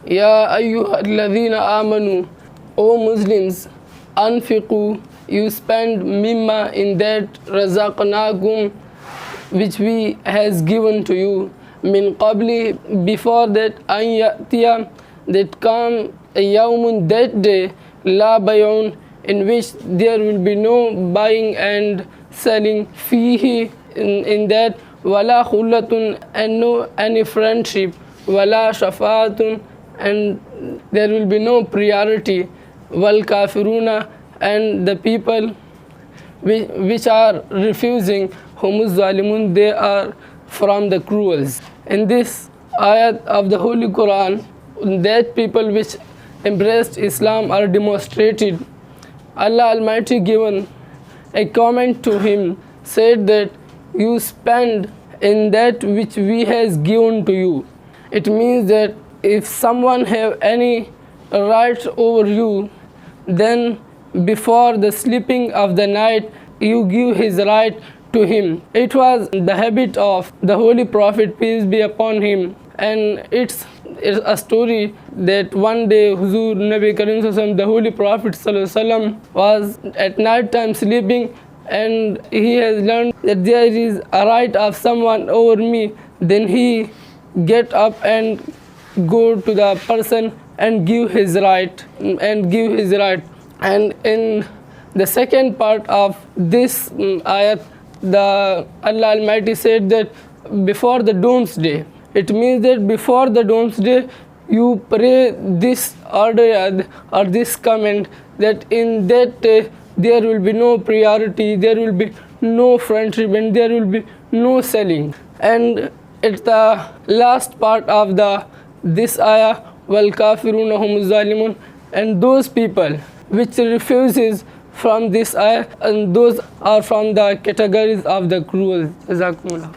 Ya ayyuhalladhina amanu, O Muslims, anfiqu, you spend mimma in that razaqnakum, which we has given to you, min qabli, before that, an ya'tiya, that come a yawmun, that day, la bay'un, in which there will be no buying and selling, fihi, in that, wala khullatun, and no any friendship, wala shafaatun, and there will be no priority, wal kafiruna, and the people which are refusing, humuz zalimun, they are from the cruels. In this ayat of the Holy Quran, that people which embraced Islam are demonstrated. Allah Almighty given a comment to him, said that you spend in that which we has given to you. It means that if someone have any rights over you, then before the sleeping of the night, you give his right to him. It was the habit of the Holy Prophet, peace be upon him, and it's a story that one day Huzur Nabi Karim Sallallahu Alaihi Wasallam, the Holy Prophet Sallallahu Alaihi Wasallam, was at night time sleeping, and he has learned that there is a right of someone over me. Then he get up and go to the person and give his right, and in the second part of this ayat, the Allah Almighty said that before the doomsday. It means that before the doomsday, you pray this order or this command, that in that day there will be no priority, there will be no friendship, and there will be no selling. And it's the last part of this ayah, wal kafiruna humuz zalimun, and those people which refuses from this ayah, and those are from the categories of the cruel. Jazakumullah.